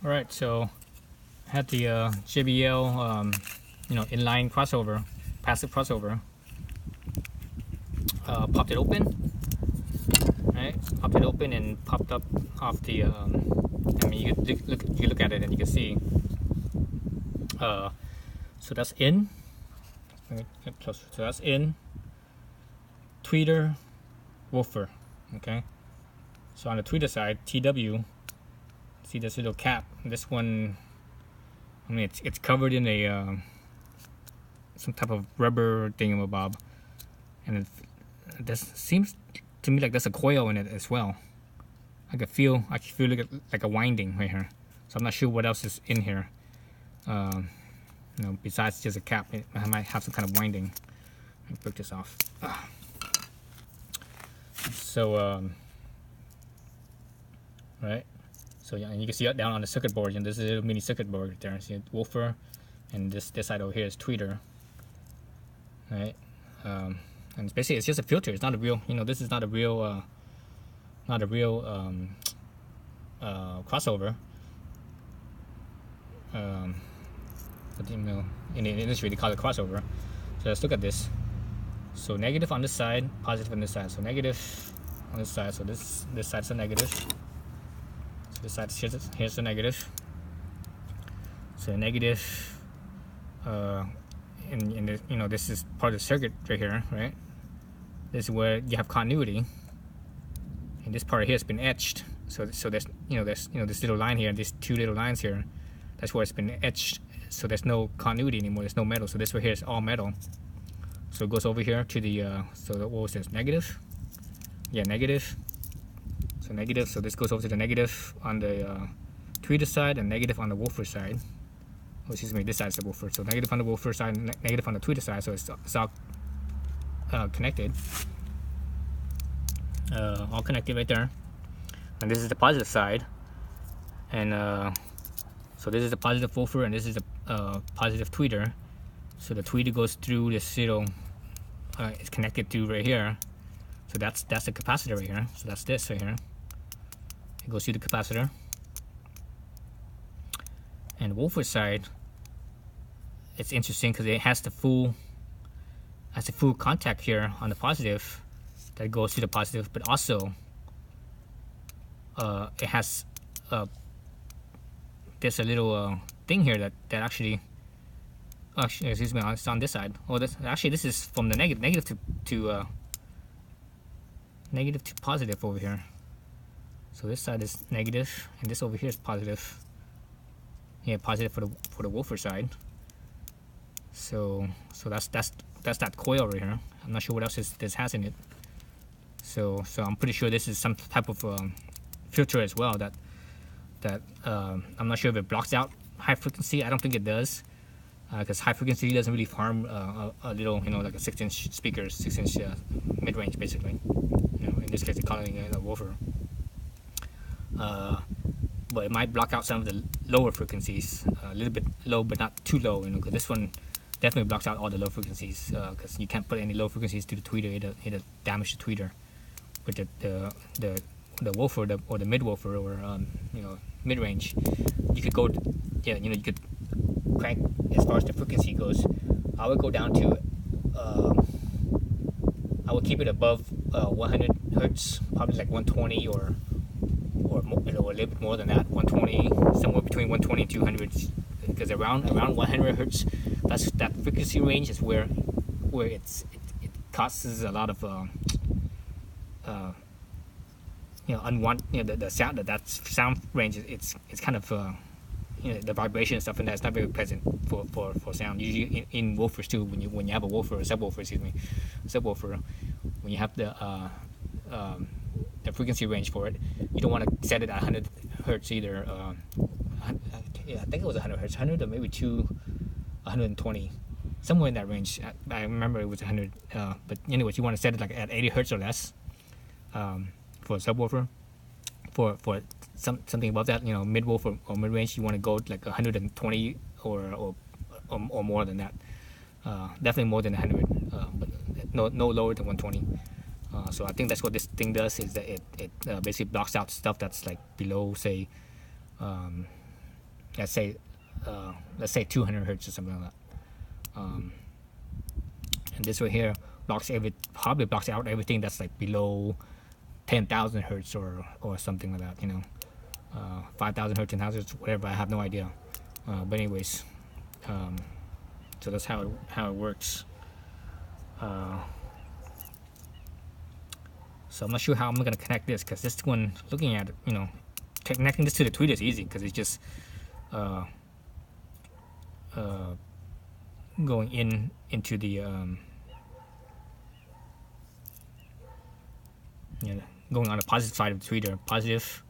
All right, so I had the JBL, inline crossover, passive crossover. Popped it open, right? Popped it open and popped up off the. I mean, you look at it and you can see. So that's in. Let me get closer. So that's in. Tweeter, woofer. Okay. So on the tweeter side, TW. See this little cap. This one, I mean, it's covered in a some type of rubber thingamabob, and this seems to me like there's a coil in it as well. I can feel like a winding right here. So I'm not sure what else is in here. Besides just a cap, I might have some kind of winding. Let me break this off. So, right. So yeah, and you can see it down on the circuit board, and this is a little mini circuit board right there. See woofer, and this side over here is tweeter, right? And it's basically it's just a filter. It's not a real, this is not a real crossover. But in the industry they call it crossover. So let's look at this. So negative on this side, positive on this side. So negative on this side. So this side's a negative. So this side here's the negative. So negative, and this is part of the circuit right here, right? This is where you have continuity, and this part here has been etched. So there's this little line here, these two little lines here. That's where it's been etched. So there's no continuity anymore. There's no metal. So this right here is all metal. So it goes over here to the what was this, negative? Yeah, negative. So negative. So this goes over to the negative on the tweeter side and negative on the woofer side. Oh, excuse me, this side is the woofer. So negative on the woofer side and negative on the tweeter side. So it's all connected. All connected right there. And this is the positive side. And so this is the positive woofer and this is the positive tweeter. So the tweeter goes through this little, it's connected to right here. So that's the capacitor right here. So that's this right here. It goes through the capacitor. And woofer side, it's interesting because it has the full contact here on the positive that goes to the positive, but also it has there's a little thing here that actually excuse me, it's on this side. Oh, this is from the negative to positive over here. So this side is negative and this over here is positive. Yeah, positive for the woofer side. So that's that coil right here. I'm not sure what else this has in it. So I'm pretty sure this is some type of filter as well that I'm not sure if it blocks out high frequency. I don't think it does, because high frequency doesn't really harm a little, like a 6-inch speaker, 6-inch mid-range basically. In this case, they're calling it a woofer. But it might block out some of the lower frequencies, a little bit low, but not too low. Because this one definitely blocks out all the low frequencies. Because you can't put any low frequencies to the tweeter; it'll damage the tweeter. But the woofer or the mid woofer or mid range, you could go, you could crank as far as the frequency goes. I would go down to, I would keep it above 100 hertz, probably like 120 or more, a little bit more than that, 120, somewhere between 120 and 200, because around 100 hertz, that frequency range is where it causes a lot of unwanted, the sound, that sound range, it's kind of the vibration and stuff, and that's not very pleasant for sound. Usually in woofers too, when you have a woofer or subwoofer, when you have the frequency range for it, you don't want to set it at 100 hertz either. I think it was 100 hertz, 100 or maybe 120, somewhere in that range. I remember it was 100. But anyways, you want to set it like at 80 hertz or less for a subwoofer. For something above that, mid woofer or mid range, you want to go like 120 or more than that. Definitely more than 100, but no lower than 120. So I think that's what this thing does, is that it basically blocks out stuff that's like below, say, let's say 200 hertz or something like that. And this right here probably blocks out everything that's like below 10,000 hertz or something like that, 5,000 hertz, 10,000 hertz, whatever. I have no idea. But anyways, so that's how it works. So I'm not sure how I'm gonna connect this, because this one, looking at it, connecting this to the tweeter is easy, because it's just going into the going on the positive side of the tweeter, positive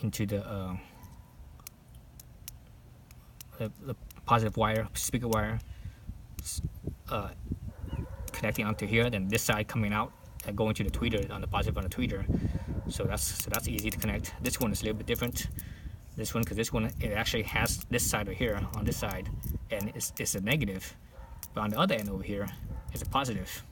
into the positive wire, speaker wire, connecting onto here, then this side coming out and going to the tweeter, on the positive on the tweeter. So that's easy to connect. This one is a little bit different. This one, because this one, it actually has this side over here on this side, and it's a negative, but on the other end over here, it's a positive.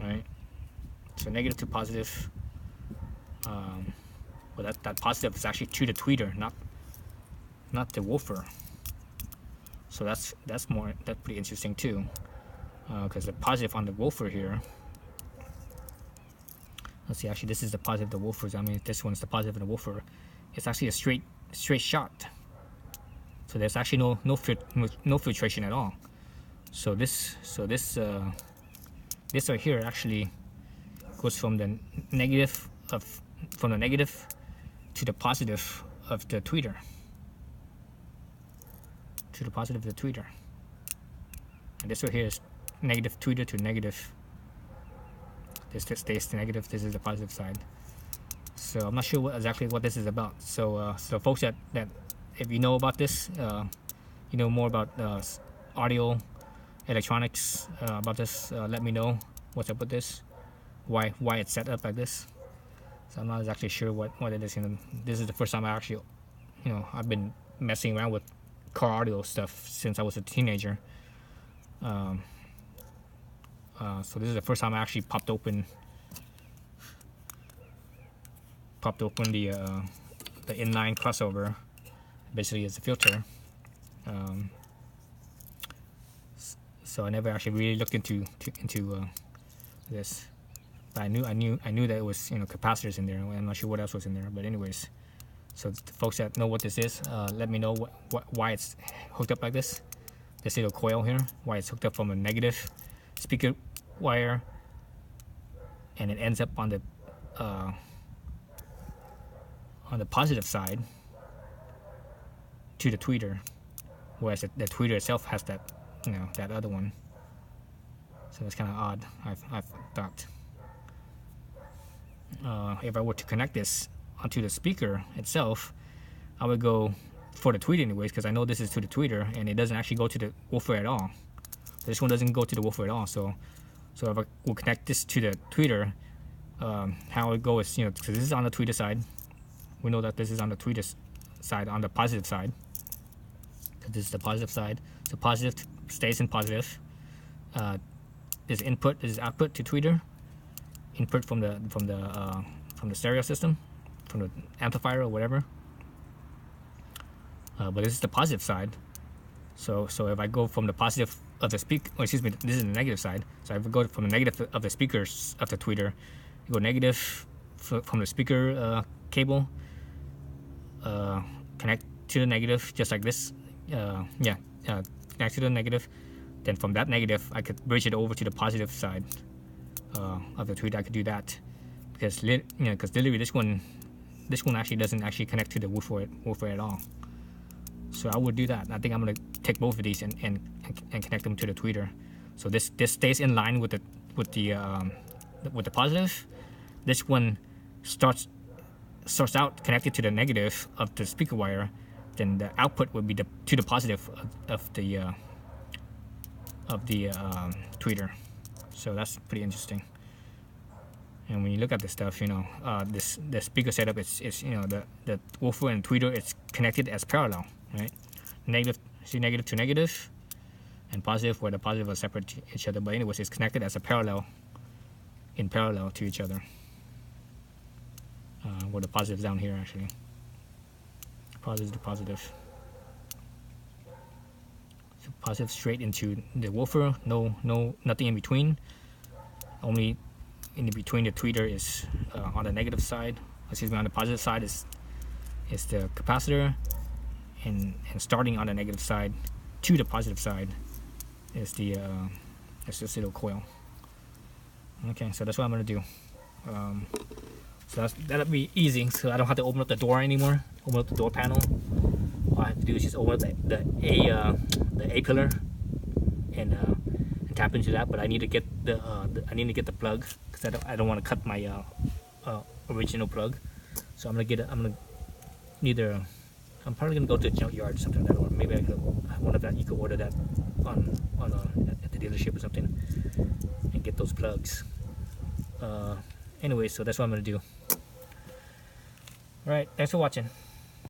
Right? So negative to positive. Well, that positive is actually to the tweeter, not the woofer. So that's pretty interesting too, because the positive on the woofer here. Let's see. Actually, this is the positive of the woofers. I mean, this one's the positive of the woofer. It's actually a straight shot. So there's actually no filtration at all. So this right here actually goes from the negative to the positive of the tweeter. To the positive of the tweeter. And this right here is negative tweeter to negative. This stays the negative. This is the positive side. So I'm not sure exactly what this is about. So folks that if you know about this, you know more about audio, electronics, about this, let me know what's up with this, why it's set up like this. So I'm not exactly sure what it is. This is the first time I actually, I've been messing around with car audio stuff since I was a teenager. So this is the first time I actually popped open the inline crossover. Basically, it's a filter. So I never actually really looked into this, but I knew that it was capacitors in there. I'm not sure what else was in there, but anyways. So the folks that know what this is, let me know why it's hooked up like this. This little coil here, why it's hooked up from a negative speaker wire, and it ends up on the positive side to the tweeter, whereas the tweeter itself has that that other one. So it's kind of odd, I've thought. If I were to connect this onto the speaker itself, I would go for the tweeter anyways, because I know this is to the tweeter and it doesn't actually go to the woofer at all. This one doesn't go to the woofer at all. So if I will connect this to the tweeter, how it goes, because this is on the tweeter side. We know that this is on the tweeter side, on the positive side. This is the positive side. So positive stays in positive. This input, this is output to tweeter. Input from the stereo system, from the amplifier or whatever. But this is the positive side. So if I go from the positive of the speaker, this is the negative side. So if I go from the negative of the speakers of the tweeter, you go negative from the speaker cable, connect to the negative just like this. Connect to the negative. Then from that negative, I could bridge it over to the positive side of the tweeter. I could do that because literally this one actually doesn't actually connect to the woofer at all. So I would do that. I think I'm gonna take both of these and connect them to the tweeter. So this stays in line with the positive. This one starts out connected to the negative of the speaker wire. Then the output would be to the positive of the tweeter. So that's pretty interesting. And when you look at this stuff, the speaker setup, it's the woofer and tweeter, it's connected as parallel, right? Negative to negative, and positive, where the positive are separate to each other. But anyways, it's connected as a parallel, in parallel to each other. Where the positive's down here actually. Positive to positive. So positive straight into the woofer. Nothing in between. Only in between the tweeter is on the negative side. Excuse me, on the positive side is the capacitor, and starting on the negative side to the positive side is the it's this little coil. Okay, so that's what I'm gonna do. So that'll be easy. So I don't have to open up the door anymore. Open up the door panel. All I have to do is just open up the A pillar and tap into that. But I need to get the plug because I don't want to cut my original plug. So I'm probably gonna go to a junkyard or something like that, or maybe one of that you could order that on at the dealership or something and get those plugs. Anyway, so that's what I'm gonna do. All right, thanks for watching.